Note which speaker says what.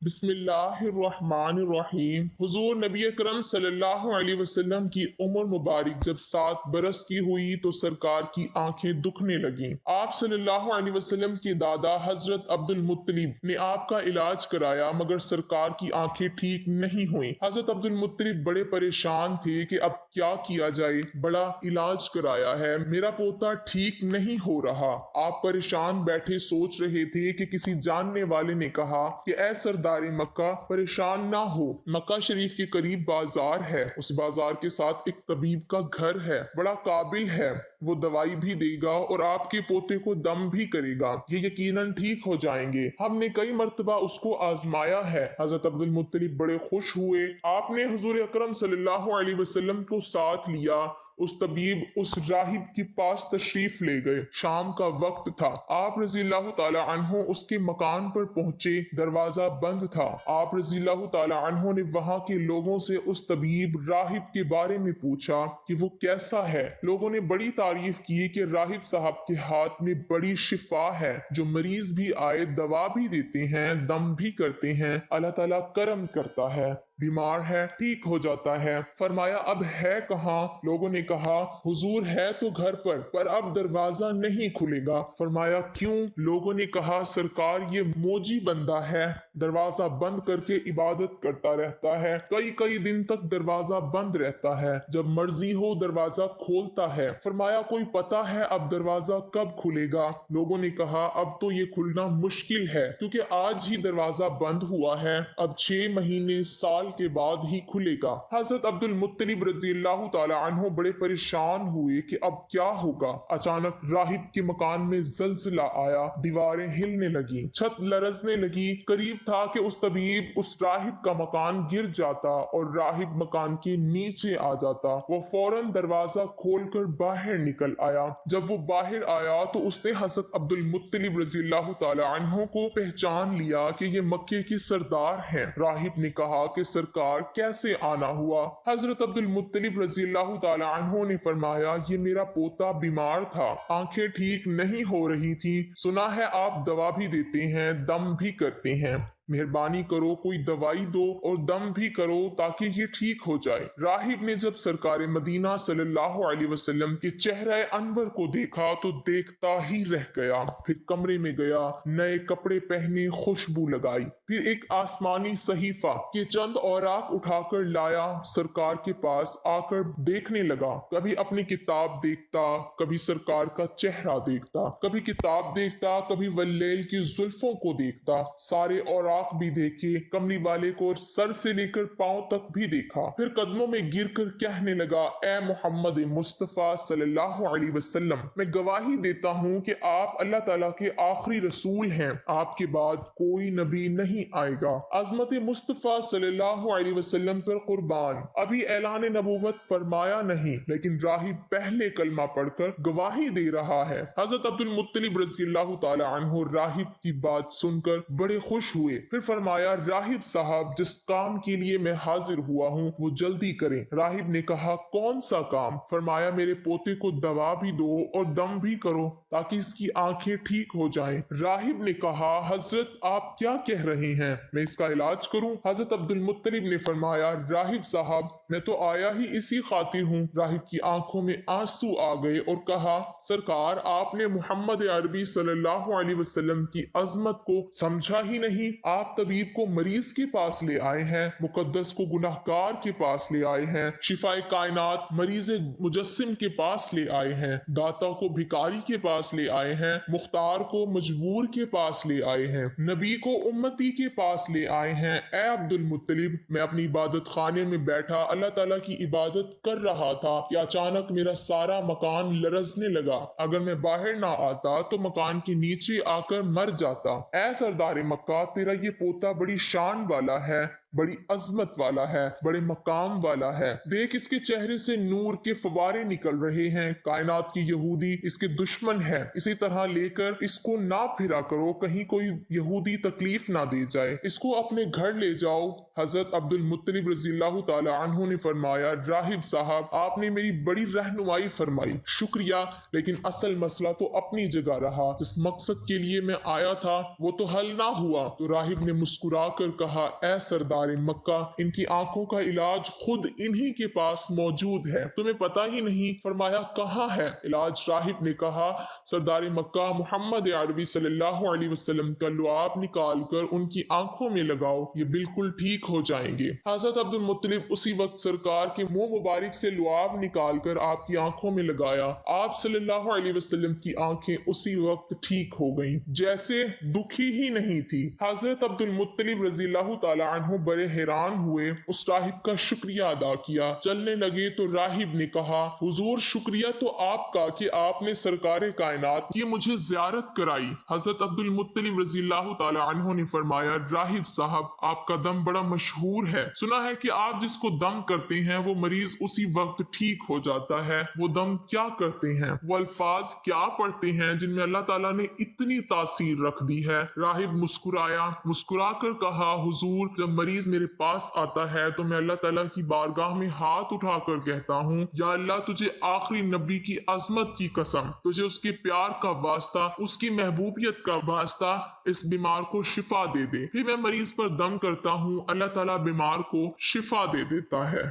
Speaker 1: बिस्मिल्लाहिर्रहमानिर्रहीम। हुजूर नबी अकरम सल्लल्लाहु अलैहि वसल्लम की उम्र मुबारक जब 7 बरस की हुई तो सरकार की आंखें दुखने लगीं। आप सल्लल्लाहु अलैहि वसल्लम के दादा हजरत अब्दुल मुत्तलिब ने आपका इलाज कराया मगर सरकार की आंखें ठीक नहीं हुई। हजरत अब्दुल मुत्तलिब बड़े परेशान थे कि अब क्या किया जाए, बड़ा इलाज कराया है, मेरा पोता ठीक नहीं हो रहा। आप परेशान बैठे सोच रहे थे कि किसी जानने वाले ने कहा कि ऐ सरदार मक्का, परेशान ना हो, मक्का शरीफ के करीब बाजार है, उस बाजार के साथ एक तबीब का घर है, बड़ा काबिल है, वो दवाई भी देगा और आपके पोते को दम भी करेगा, ये यकीनन ठीक हो जाएंगे। हमने कई मर्तबा उसको आजमाया है। हजरत अब्दुल मुत्तलिब बड़े खुश हुए। आपने हुजूर अकरम सल्लल्लाहु अलैहि वसल्लम को साथ लिया। उस तबीब उस राहिब के पास तशरीफ ले गए। शाम का वक्त था। आप रज़ियल्लाहु ताला अन्हो उसके मकान पर पहुंचे। दरवाजा बंद था। आप रज़ियल्लाहु ताला अन्हो ने वहां के लोगों से उस तबीब राहिब के बारे में पूछा कि वो कैसा है। लोगों ने बड़ी तारीफ की कि राहिब साहब के हाथ में बड़ी शिफा है, जो मरीज भी आए दवा भी देते हैं, दम भी करते हैं, अल्लाह ताला करम करता है, बीमार है ठीक हो जाता है। फरमाया अब है कहाँ? लोगों ने कहा हुजूर है तो घर पर अब दरवाजा नहीं खुलेगा। फरमाया क्यों? लोगों ने कहा सरकार ये मोजी बंदा है, दरवाजा बंद करके इबादत करता रहता है, कई कई दिन तक दरवाजा बंद रहता है, जब मर्जी हो दरवाजा खोलता है। फरमाया कोई पता है अब दरवाजा कब खुलेगा? लोगों ने कहा अब तो ये खुलना मुश्किल है, क्योंकि आज ही दरवाजा बंद हुआ है, अब 6 महीने साल के बाद ही खुलेगा। हजरत अब्दुल मुत्तलिब रज़ियल्लाहु ताला अन्हु बड़े परेशान हुए कि अब क्या होगा। अचानक राहिब के मकान में जल्जला आया, दीवारें हिलने लगी, छत लरजने लगी। करीब था कि उस तबीब उस राहिब का मकान गिर जाता और राहिब मकान के नीचे आ जाता। वो फौरन दरवाजा खोलकर बाहर निकल आया। जब वो बाहर आया तो उसने हजरत अब्दुल मुत्तलिब रज़ियल्लाहु ताला अन्हु को पहचान लिया कि ये मक्के के सरदार हैं। राहिब ने कहा कि सरकार कैसे आना हुआ? हजरत अब्दुल मुत्तलिब रज़ियल्लाहु ताला अन्हु ने फरमाया ये मेरा पोता बीमार था, आंखें ठीक नहीं हो रही थी, सुना है आप दवा भी देते हैं, दम भी करते हैं, मेहरबानी करो कोई दवाई दो और दम भी करो ताकि ये ठीक हो जाए। राहिब ने जब सरकार मदीना सल्लल्लाहु अलैहि वसल्लम के चेहरे अनवर को देखा तो देखता ही रह गया। फिर कमरे में गया, नए कपड़े पहने, खुशबू लगाई, फिर एक आसमानी सहीफा के चंद औराक उठाकर लाया, सरकार के पास आकर देखने लगा। कभी अपनी किताब देखता, कभी सरकार का चेहरा देखता, कभी किताब देखता, कभी वल्लैल की जुल्फों को देखता, सारे औराक भी देखे, कमली वाले को सर से लेकर पांव तक भी देखा। फिर कदमों में गिरकर कहने लगा ए मोहम्मद मुस्तफा सल्लल्लाहु अलैहि वसल्लम, मैं गवाही देता हूँ कि आप अल्लाह ताला के आखिरी रसूल हैं, आपके बाद कोई नबी नहीं आएगा। अजमत मुस्तफा सल्लल्लाहु अलैहि वसल्लम पर कुर्बान। अभी ऐलान नबूवत फरमाया नहीं, लेकिन राहिब पहले कलमा पढ़कर गवाही दे रहा है। हजरत अब्दुल मुत्तलिब रज़ियल्लाहु ताला अन्हु राहिब की बात सुनकर बड़े खुश हुए। फिर फरमाया राहिब साहब जिस काम के लिए मैं हाजिर हुआ हूँ वो जल्दी करें। राहिब ने कहा कौन सा काम? फरमाया मेरे पोते को दवा भी दो और दम भी करो ताकि इसकी आंखें ठीक हो जाएं। राहिब ने कहा हजरत आप क्या कह रहे हैं, मैं इसका इलाज करूं? हजरत अब्दुल मुत्तलिब ने फरमाया राहिब साहब मैं तो आया ही इसी खातिर हूँ। राहिब की आंखों में आंसू आ गए और कहा सरकार आपने मोहम्मद अरबी सल्लल्लाहु अलैहि वसल्लम की अजमत को समझा ही नहीं। आप तबीब को मरीज के पास ले आए हैं, मुकद्दस को गुनाहगार के पास ले आए हैं, शिफाए कायनात मरीज मुजस्सिम के पास ले आए हैं, दाता को भिकारी के पास ले आए हैं, मुख्तार को मजबूर के पास ले आए हैं, नबी को उम्मती के पास ले आए हैं। ए अब्दुल मुत्तलिब मैं अपनी इबादत खाने में बैठा अल्लाह ताला की इबादत कर रहा था कि अचानक मेरा सारा मकान लरजने लगा। अगर मैं बाहर ना आता तो मकान के नीचे आकर मर जाता। ए सरदार मक्का तेरा ये पोता बड़ी शान वाला है, बड़ी अजमत वाला है, बड़े मकाम वाला है। देख इसके चेहरे से नूर के फवारे निकल रहे हैं। कायनात की यहूदी इसके दुश्मन है। इसी तरह लेकर इसको ना फिरा करो, कहीं कोई यहूदी तकलीफ ना दे जाए। इसको अपने घर ले जाओ। हजरत अब्दुल मुत्तलिब रज़ियल्लाहु ताला अन्हु ने फरमाया, राहिब साहब आपने मेरी बड़ी रहनुमाई फरमाई, शुक्रिया, लेकिन असल मसला तो अपनी जगह रहा। जिस मकसद के लिए मैं आया था वो तो हल ना हुआ। तो राहिब ने मुस्कुरा कर कहा, ए सरदार मक्का, इनकी आंखों का इलाज खुद इन्हीं के पास मौजूद है, तुम्हें पता ही नहीं। फरमाया कहाँ है इलाज? राहिब ने कहा, सरदार मक्का मोहम्मद अरबी सल्लल्लाहु अलैहि वसल्लम का लुआब निकाल कर उनकी आंखों में लगाओ, ये बिल्कुल ठीक हो जाएंगे। हजरत अब्दुल मुत्तलिब उसी वक्त सरकार के मुंह मुबारक से लुआब निकाल कर आपकी आंखों में लगाया। आप सल्लल्लाहु अलैहि वसल्लम की आंखें उसी वक्त ठीक हो गईं, जैसे दुखी ही नहीं थी। हजरत अब्दुल मुत्तलिब रज़ियल्लाहु ताला अन्हु बड़े हैरान हुए, उस राहिब का शुक्रिया अदा किया। चलने लगे तो राहिब ने कहा, हुजूर शुक्रिया तो आपका कि आपने सरकार कायनात की मुझे ज़ियारत कराई। हजरत अब्दुल मुत्तलिब रज़ियल्लाहु ताला अन्हु ने फरमाया, राहिब साहब आपका दम बड़ा मशहूर है, सुना है कि आप जिसको दम करते हैं वो मरीज उसी वक्त ठीक हो जाता है। वो दम क्या करते हैं, वो अल्फाज क्या पढ़ते हैं जिनमें अल्लाह ताला ने इतनी तासीर रख दी है? राहिब मुस्कुराया, मुस्कुरा कर कहा, हुजूर जब मरीज मेरे पास आता है तो मैं अल्लाह ताला की बारगाह में हाथ उठाकर कहता हूँ, या अल्लाह तुझे आखिरी नबी की अजमत की कसम, तुझे उसके प्यार का वास्ता, उसकी महबूबियत का वास्ता इस बीमार को शिफा दे दे। फिर मैं मरीज पर दम करता हूँ, अल्लाह ताला बीमार को शिफा दे देता है।